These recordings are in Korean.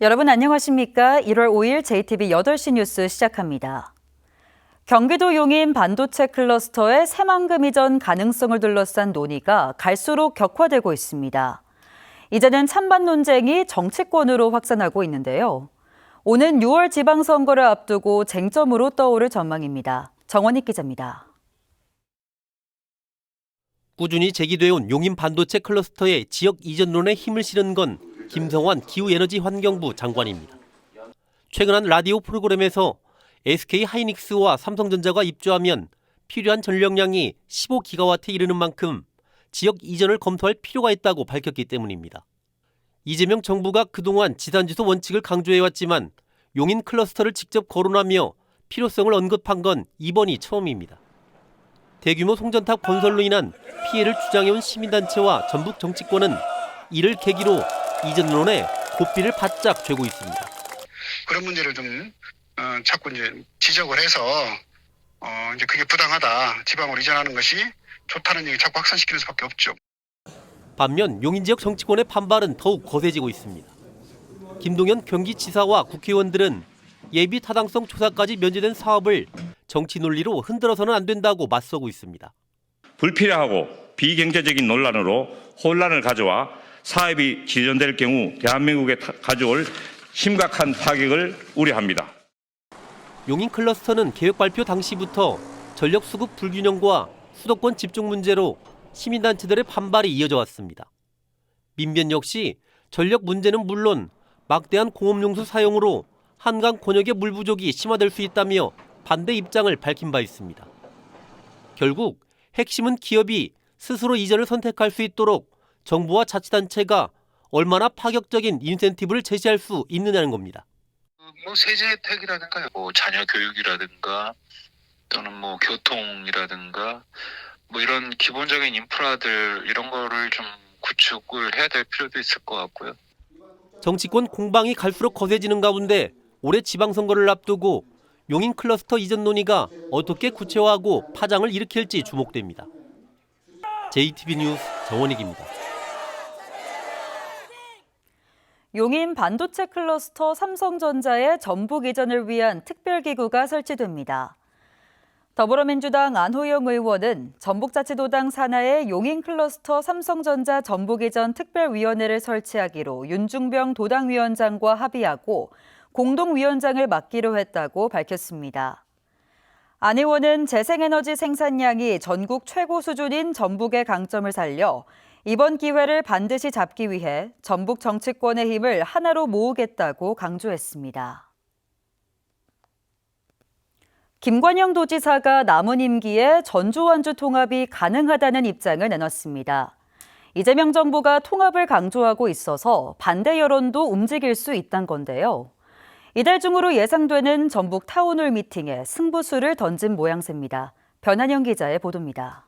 여러분 안녕하십니까? 1월 5일 JTBC 8시 뉴스 시작합니다. 경기도 용인 반도체 클러스터의 새만금 이전 가능성을 둘러싼 논의가 갈수록 격화되고 있습니다. 이제는 찬반 논쟁이 정치권으로 확산하고 있는데요. 오는 6월 지방선거를 앞두고 쟁점으로 떠오를 전망입니다. 정원익 기자입니다. 꾸준히 제기돼온 용인 반도체 클러스터의 지역 이전론에 힘을 실은 건 김성환 기후에너지환경부 장관입니다. 최근 한 라디오 프로그램에서 SK하이닉스와 삼성전자가 입주하면 필요한 전력량이 15기가와트에 이르는 만큼 지역 이전을 검토할 필요가 있다고 밝혔기 때문입니다. 이재명 정부가 그동안 지산지수 원칙을 강조해왔지만 용인 클러스터를 직접 거론하며 필요성을 언급한 건 이번이 처음입니다. 대규모 송전탑 건설로 인한 피해를 주장해온 시민단체와 전북 정치권은 이를 계기로 이전론에 고삐를 바짝 쥐고 있습니다. 그런 문제를 좀 자꾸 이제 지적을 해서 이제 그게 부당하다, 지방으로 이전하는 것이 좋다는 얘기 자꾸 확산시키는 수밖에 없죠. 반면 용인 지역 정치권의 반발은 더욱 거세지고 있습니다. 김동연 경기지사와 국회의원들은 예비 타당성 조사까지 면제된 사업을 정치 논리로 흔들어서는 안 된다고 맞서고 있습니다. 불필요하고 비경제적인 논란으로 혼란을 가져와 사업이 지연될 경우 대한민국에 가져올 심각한 타격을 우려합니다. 용인 클러스터는 계획 발표 당시부터 전력 수급 불균형과 수도권 집중 문제로 시민단체들의 반발이 이어져 왔습니다. 민변 역시 전력 문제는 물론 막대한 공업용수 사용으로 한강 권역의 물 부족이 심화될 수 있다며 반대 입장을 밝힌 바 있습니다. 결국 핵심은 기업이 스스로 이전을 선택할 수 있도록 정부와 자치단체가 얼마나 파격적인 인센티브를 제시할 수 있느냐는 겁니다. 세제 혜택이라든가 자녀 교육이라든가 또는 교통이라든가 이런 기본적인 인프라들 이런 거를 좀 구축을 해야 될 필요도 있을 것 같고요. 정치권 공방이 갈수록 거세지는 가운데 올해 지방선거를 앞두고 용인 클러스터 이전 논의가 어떻게 구체화하고 파장을 일으킬지 주목됩니다. JTBC 뉴스 정원익입니다. 용인 반도체 클러스터 삼성전자의 전북 이전을 위한 특별기구가 설치됩니다. 더불어민주당 안호영 의원은 전북자치도당 산하의 용인 클러스터 삼성전자 전북 이전 특별위원회를 설치하기로 윤중병 도당위원장과 합의하고 공동위원장을 맡기로 했다고 밝혔습니다. 안 의원은 재생에너지 생산량이 전국 최고 수준인 전북의 강점을 살려 이번 기회를 반드시 잡기 위해 전북 정치권의 힘을 하나로 모으겠다고 강조했습니다. 김관영 도지사가 남은 임기에 전주 완주 통합이 가능하다는 입장을 내놨습니다. 이재명 정부가 통합을 강조하고 있어서 반대 여론도 움직일 수 있다는 건데요. 이달 중으로 예상되는 전북 타운홀 미팅에 승부수를 던진 모양새입니다. 변한영 기자의 보도입니다.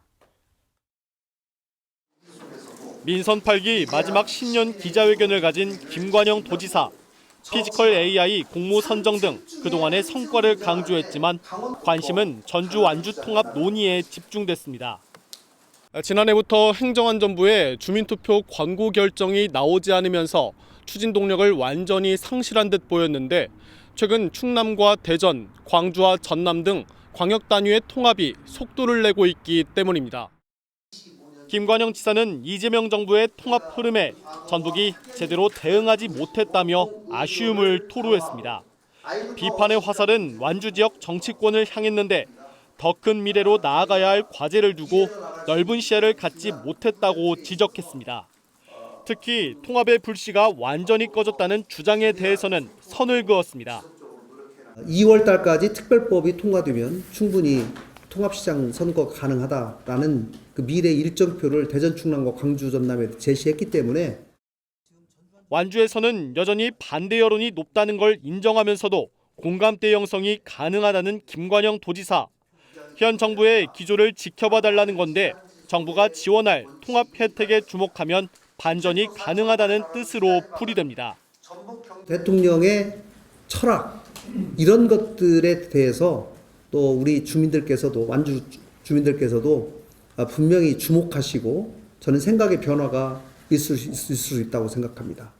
민선 8기 마지막 신년 기자회견을 가진 김관영 도지사. 피지컬 AI 공모 선정 등 그동안의 성과를 강조했지만 관심은 전주 완주 통합 논의에 집중됐습니다. 지난해부터 행정안전부의 주민투표 권고 결정이 나오지 않으면서 추진 동력을 완전히 상실한 듯 보였는데 최근 충남과 대전, 광주와 전남 등 광역단위의 통합이 속도를 내고 있기 때문입니다. 김관영 지사는 이재명 정부의 통합 흐름에 전북이 제대로 대응하지 못했다며 아쉬움을 토로했습니다. 비판의 화살은 완주 지역 정치권을 향했는데 더 큰 미래로 나아가야 할 과제를 두고 넓은 시야를 갖지 못했다고 지적했습니다. 특히 통합의 불씨가 완전히 꺼졌다는 주장에 대해서는 선을 그었습니다. 2월 달까지 특별법이 통과되면 충분히 통합시장 선거가 가능하다라는 그 미래 일정표를 대전, 충남과 광주, 전남에 제시했기 때문에 완주에서는 여전히 반대 여론이 높다는 걸 인정하면서도 공감대 형성이 가능하다는 김관영 도지사. 현 정부의 기조를 지켜봐달라는 건데 정부가 지원할 통합 혜택에 주목하면 반전이 가능하다는 뜻으로 풀이됩니다. 대통령의 철학 이런 것들에 대해서 또 우리 주민들께서도 완주 주민들께서도 분명히 주목하시고 저는 생각의 변화가 있을 수 있다고 생각합니다.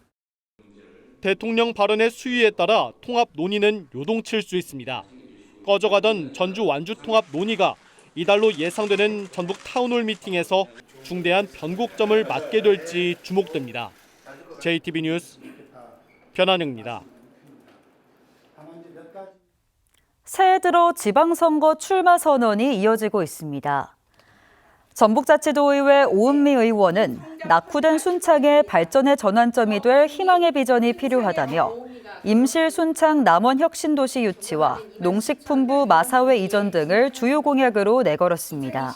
대통령 발언의 수위에 따라 통합 논의는 요동칠 수 있습니다. 꺼져가던 전주 완주 통합 논의가 이달로 예상되는 전북 타운홀 미팅에서 중대한 변곡점을 맞게 될지 주목됩니다. JTB 뉴스 변한영입니다. 새해 들어 지방선거 출마 선언이 이어지고 있습니다. 전북자치도의회 오은미 의원은 낙후된 순창의 발전의 전환점이 될 희망의 비전이 필요하다며 임실 순창 남원 혁신도시 유치와 농식품부 마사회 이전 등을 주요 공약으로 내걸었습니다.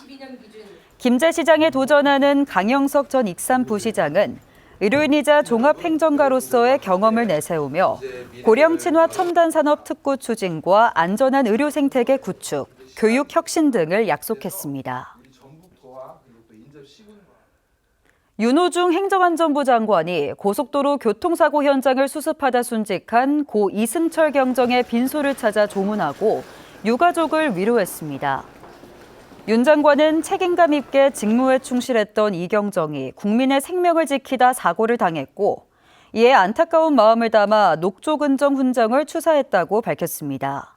김제 시장에 도전하는 강영석 전 익산 부시장은 의료인이자 종합행정가로서의 경험을 내세우며 고령 친화 첨단 산업 특구 추진과 안전한 의료 생태계 구축, 교육 혁신 등을 약속했습니다. 윤호중 행정안전부 장관이 고속도로 교통사고 현장을 수습하다 순직한 고 이승철 경정의 빈소를 찾아 조문하고 유가족을 위로했습니다. 윤 장관은 책임감 있게 직무에 충실했던 이 경정이 국민의 생명을 지키다 사고를 당했고 이에 안타까운 마음을 담아 녹조근정 훈장을 추사했다고 밝혔습니다.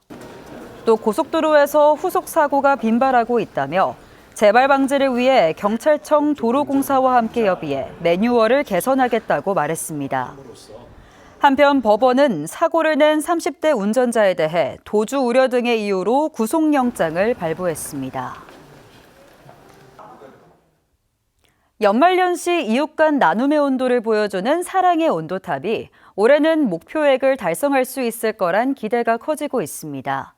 또 고속도로에서 후속 사고가 빈발하고 있다며 재발 방지를 위해 경찰청 도로공사와 함께 협의해 매뉴얼을 개선하겠다고 말했습니다. 한편 법원은 사고를 낸 30대 운전자에 대해 도주 우려 등의 이유로 구속영장을 발부했습니다. 연말연시 이웃 간 나눔의 온도를 보여주는 사랑의 온도탑이 올해는 목표액을 달성할 수 있을 거란 기대가 커지고 있습니다.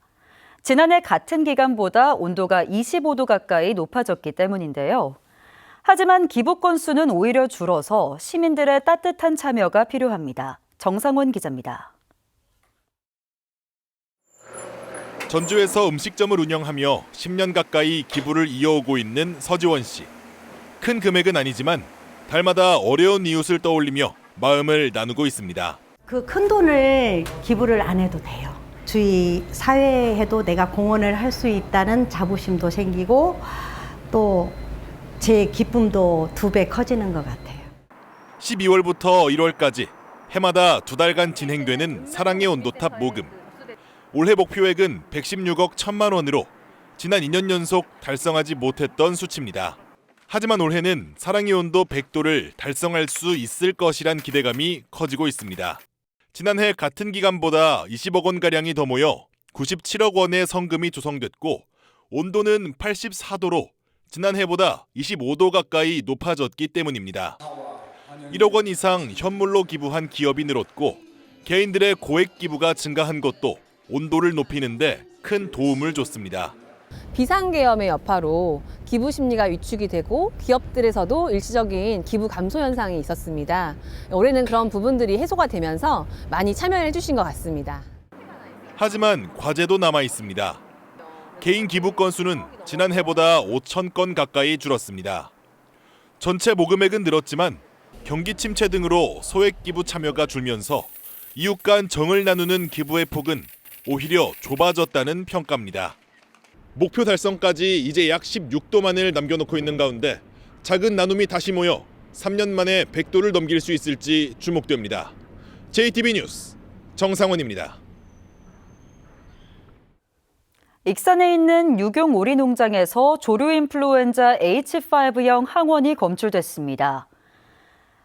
지난해 같은 기간보다 온도가 25도 가까이 높아졌기 때문인데요. 하지만 기부 건수는 오히려 줄어서 시민들의 따뜻한 참여가 필요합니다. 정상원 기자입니다. 전주에서 음식점을 운영하며 10년 가까이 기부를 이어오고 있는 서지원 씨. 큰 금액은 아니지만 달마다 어려운 이웃을 떠올리며 마음을 나누고 있습니다. 그 큰 돈을 기부를 안 해도 돼요. 주위 사회에도 내가 공헌을 할 수 있다는 자부심도 생기고 또 제 기쁨도 2배 커지는 것 같아요. 12월부터 1월까지 해마다 2달간 진행되는 사랑의 온도탑 모금. 올해 목표액은 116억 1천만 원으로 지난 2년 연속 달성하지 못했던 수치입니다. 하지만 올해는 사랑의 온도 100도를 달성할 수 있을 것이란 기대감이 커지고 있습니다. 지난해 같은 기간보다 20억 원가량이 더 모여 97억 원의 성금이 조성됐고 온도는 84도로 지난해보다 25도 가까이 높아졌기 때문입니다. 1억 원 이상 현물로 기부한 기업이 늘었고 개인들의 고액 기부가 증가한 것도 온도를 높이는데 큰 도움을 줬습니다. 비상계엄의 여파로 기부 심리가 위축이 되고 기업들에서도 일시적인 기부 감소 현상이 있었습니다. 올해는 그런 부분들이 해소가 되면서 많이 참여해 주신 것 같습니다. 하지만 과제도 남아 있습니다. 개인 기부 건수는 지난해보다 5천 건 가까이 줄었습니다. 전체 모금액은 늘었지만 경기 침체 등으로 소액 기부 참여가 줄면서 이웃 간 정을 나누는 기부의 폭은 오히려 좁아졌다는 평가입니다. 목표 달성까지 이제 약 16도만을 남겨놓고 있는 가운데 작은 나눔이 다시 모여 3년 만에 100도를 넘길 수 있을지 주목됩니다. JTB 뉴스 정상원입니다. 익산에 있는 유경 오리 농장에서 조류 인플루엔자 H5형 항원이 검출됐습니다.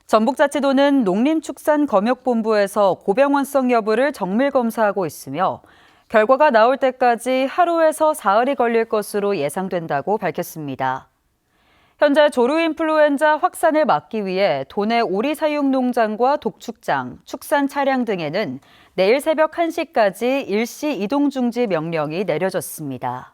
전북자치도는 농림축산검역본부에서 고병원성 여부를 정밀 검사하고 있으며 결과가 나올 때까지 하루에서 사흘이 걸릴 것으로 예상된다고 밝혔습니다. 현재 조류 인플루엔자 확산을 막기 위해 도내 오리 사육 농장과 독축장, 축산 차량 등에는 내일 새벽 1시까지 일시 이동 중지 명령이 내려졌습니다.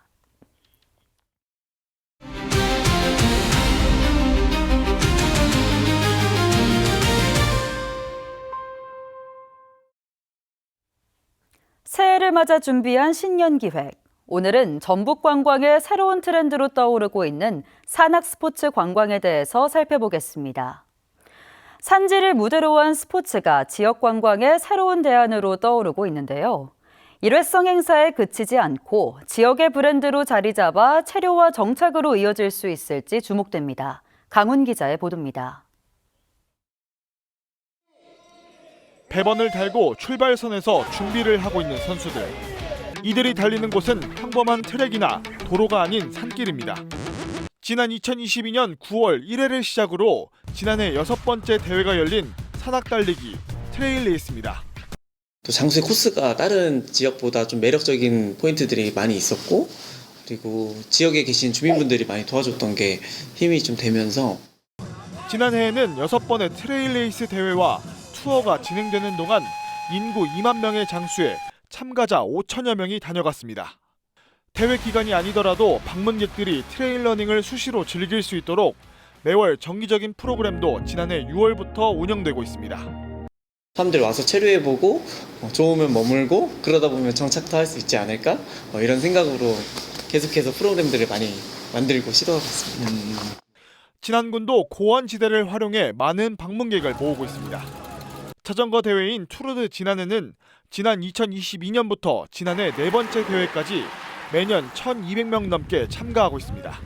새해를 맞아 준비한 신년 기획. 오늘은 전북 관광의 새로운 트렌드로 떠오르고 있는 산악 스포츠 관광에 대해서 살펴보겠습니다. 산지를 무대로 한 스포츠가 지역 관광의 새로운 대안으로 떠오르고 있는데요. 일회성 행사에 그치지 않고 지역의 브랜드로 자리 잡아 체류와 정착으로 이어질 수 있을지 주목됩니다. 강훈 기자의 보도입니다. 배번을 달고 출발선에서 준비를 하고 있는 선수들. 이들이 달리는 곳은 평범한 트랙이나 도로가 아닌 산길입니다. 지난 2022년 9월 1회를 시작으로 지난해 6번째 대회가 열린 산악달리기 트레일 레이스입니다. 또 장수의 코스가 다른 지역보다 좀 매력적인 포인트들이 많이 있었고, 그리고 지역에 계신 주민분들이 많이 도와줬던 게 힘이 좀 되면서 지난해에는 6번의 트레일 레이스 대회와 투어가 진행되는 동안 인구 2만 명의 장수에 참가자 5천여 명이 다녀갔습니다. 대회 기간이 아니더라도 방문객들이 트레일 러닝을 수시로 즐길 수 있도록 매월 정기적인 프로그램도 지난해 6월부터 운영되고 있습니다. 사람들 와서 체류해보고 좋으면 머물고 그러다 보면 정착도 할 수 있지 않을까? 이런 생각으로 계속해서 프로그램들을 많이 만들고 시도하고 있습니다. 진안군도 고원지대를 활용해 많은 방문객을 모으고 있습니다. 자전거 대회인 투르드 진안에는 지난 2022년부터 지난해 4번째 대회까지 매년 1,200명 넘게 참가하고 있습니다.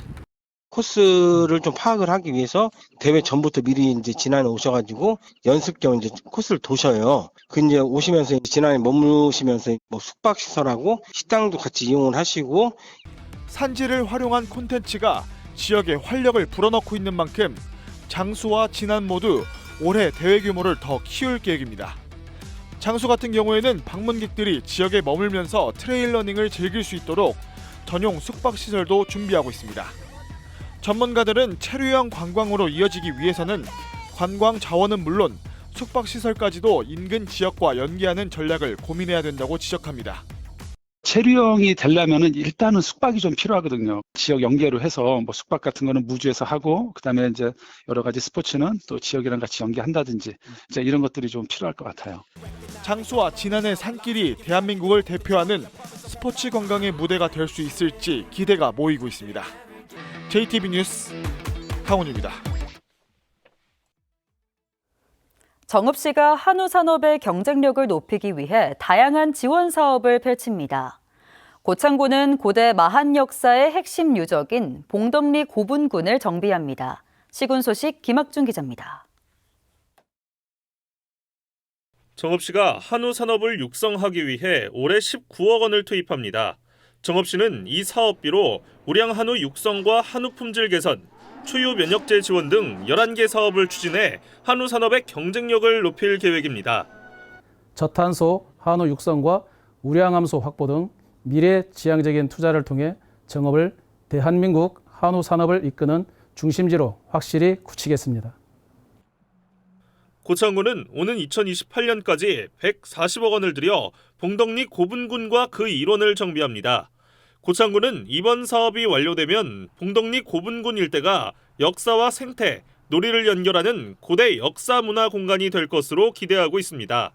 코스를 좀 파악을 하기 위해서 대회 전부터 미리 이제 진안에 오셔가지고 연습 겸 이제 코스를 도셔요. 그 이제 오시면서 진안에 머무시면서 뭐 숙박 시설하고 식당도 같이 이용을 하시고, 산지를 활용한 콘텐츠가 지역에 활력을 불어넣고 있는 만큼 장수와 진안 모두 올해 대회 규모를 더 키울 계획입니다. 장수 같은 경우에는 방문객들이 지역에 머물면서 트레일 러닝을 즐길 수 있도록 전용 숙박 시설도 준비하고 있습니다. 전문가들은 체류형 관광으로 이어지기 위해서는 관광 자원은 물론 숙박 시설까지도 인근 지역과 연계하는 전략을 고민해야 된다고 지적합니다. 체류형이 되려면은 일단은 숙박이 좀 필요하거든요. 지역 연계로 해서 뭐 숙박 같은 거는 무주에서 하고, 그다음에 이제 여러 가지 스포츠는 또 지역이랑 같이 연계한다든지 이제 이런 것들이 좀 필요할 것 같아요. 장수와 진안의 산길이 대한민국을 대표하는 스포츠 관광의 무대가 될 수 있을지 기대가 모이고 있습니다. JTB 뉴스 강훈입니다. 정읍시가 한우산업의 경쟁력을 높이기 위해 다양한 지원 사업을 펼칩니다. 고창군은 고대 마한 역사의 핵심 유적인 봉덕리 고분군을 정비합니다. 시군 소식 김학준 기자입니다. 정읍시가 한우 산업을 육성하기 위해 올해 19억 원을 투입합니다. 정읍시는 이 사업비로 우량 한우 육성과 한우 품질 개선, 초유 면역제 지원 등 11개 사업을 추진해 한우 산업의 경쟁력을 높일 계획입니다. 저탄소 한우 육성과 우량함소 확보 등 미래지향적인 투자를 통해 정읍을 대한민국 한우 산업을 이끄는 중심지로 확실히 굳히겠습니다. 고창군은 오는 2028년까지 140억 원을 들여 봉덕리 고분군과 그 일원을 정비합니다. 고창군은 이번 사업이 완료되면 봉덕리 고분군 일대가 역사와 생태, 놀이를 연결하는 고대 역사 문화 공간이 될 것으로 기대하고 있습니다.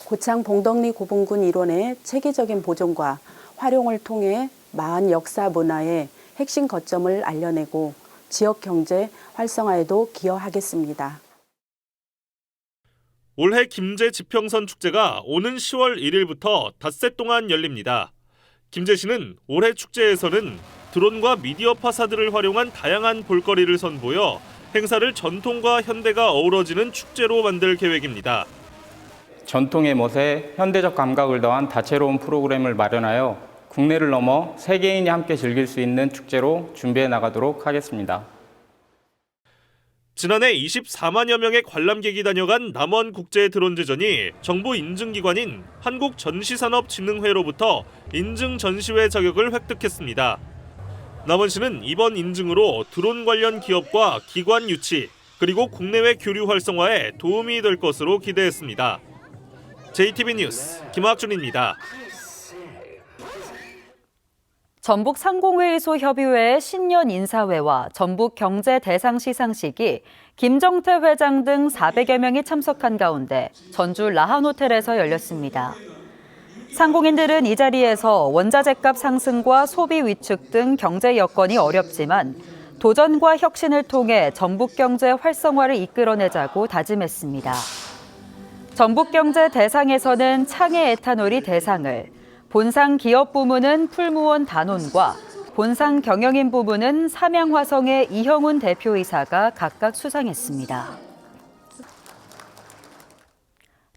고창 봉덕리 고분군 일원의 체계적인 보존과 활용을 통해 마한 역사 문화의 핵심 거점을 알려내고 지역 경제 활성화에도 기여하겠습니다. 올해 김제 지평선 축제가 오는 10월 1일부터 닷새 동안 열립니다. 김제시는 올해 축제에서는 드론과 미디어 파사들을 활용한 다양한 볼거리를 선보여 행사를 전통과 현대가 어우러지는 축제로 만들 계획입니다. 전통의 멋에 현대적 감각을 더한 다채로운 프로그램을 마련하여 국내를 넘어 세계인이 함께 즐길 수 있는 축제로 준비해 나가도록 하겠습니다. 지난해 24만여 명의 관람객이 다녀간 남원 국제 드론제전이 정부 인증기관인 한국전시산업진흥회로부터 인증전시회 자격을 획득했습니다. 남원시는 이번 인증으로 드론 관련 기업과 기관 유치, 그리고 국내외 교류 활성화에 도움이 될 것으로 기대했습니다. JTB 뉴스 김학준입니다. 전북상공회의소 협의회의 신년 인사회와 전북경제대상 시상식이 김정태 회장 등 400여 명이 참석한 가운데 전주 라한호텔에서 열렸습니다. 상공인들은 이 자리에서 원자재값 상승과 소비 위축 등 경제 여건이 어렵지만 도전과 혁신을 통해 전북경제 활성화를 이끌어내자고 다짐했습니다. 전북경제대상에서는 창해 에탄올이 대상을, 본상 기업 부문은 풀무원 단원과 본상 경영인 부문은 삼양화성의 이형훈 대표이사가 각각 수상했습니다.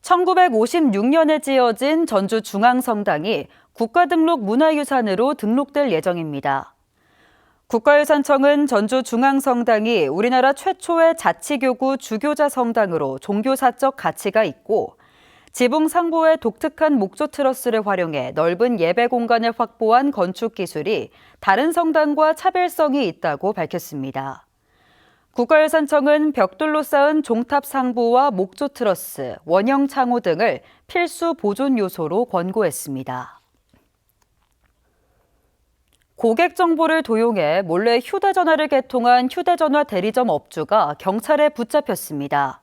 1956년에 지어진 전주중앙성당이 국가등록 문화유산으로 등록될 예정입니다. 국가유산청은 전주중앙성당이 우리나라 최초의 자치교구 주교자 성당으로 종교사적 가치가 있고 지붕 상부의 독특한 목조 트러스를 활용해 넓은 예배 공간을 확보한 건축 기술이 다른 성당과 차별성이 있다고 밝혔습니다. 국가유산청은 벽돌로 쌓은 종탑 상부와 목조 트러스, 원형 창호 등을 필수 보존 요소로 권고했습니다. 고객 정보를 도용해 몰래 휴대전화를 개통한 휴대전화 대리점 업주가 경찰에 붙잡혔습니다.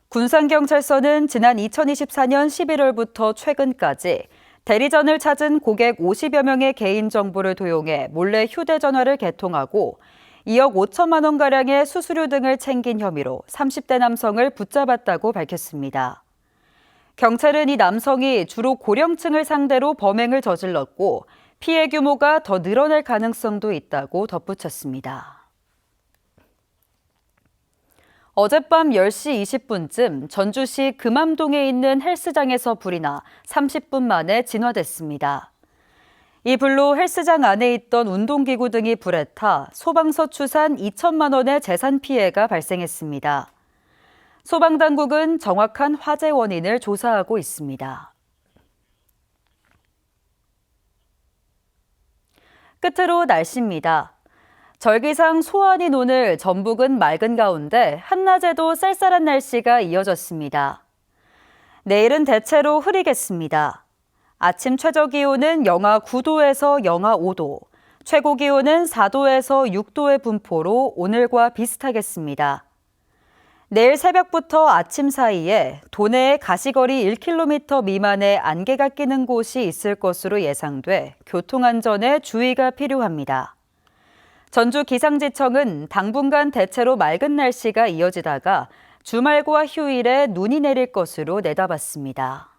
군산경찰서는 지난 2024년 11월부터 최근까지 대리점을 찾은 고객 50여 명의 개인정보를 도용해 몰래 휴대전화를 개통하고 2억 5천만 원가량의 수수료 등을 챙긴 혐의로 30대 남성을 붙잡았다고 밝혔습니다. 경찰은 이 남성이 주로 고령층을 상대로 범행을 저질렀고 피해 규모가 더 늘어날 가능성도 있다고 덧붙였습니다. 어젯밤 10시 20분쯤 전주시 금암동에 있는 헬스장에서 불이 나 30분 만에 진화됐습니다. 이 불로 헬스장 안에 있던 운동기구 등이 불에 타 소방서 추산 2천만 원의 재산 피해가 발생했습니다. 소방당국은 정확한 화재 원인을 조사하고 있습니다. 끝으로 날씨입니다. 절기상 소환인 오늘 전북은 맑은 가운데 한낮에도 쌀쌀한 날씨가 이어졌습니다. 내일은 대체로 흐리겠습니다. 아침 최저기온은 영하 9도에서 영하 5도, 최고기온은 4도에서 6도의 분포로 오늘과 비슷하겠습니다. 내일 새벽부터 아침 사이에 도내에 가시거리 1km 미만의 안개가 끼는 곳이 있을 것으로 예상돼 교통안전에 주의가 필요합니다. 전주기상지청은 당분간 대체로 맑은 날씨가 이어지다가 주말과 휴일에 눈이 내릴 것으로 내다봤습니다.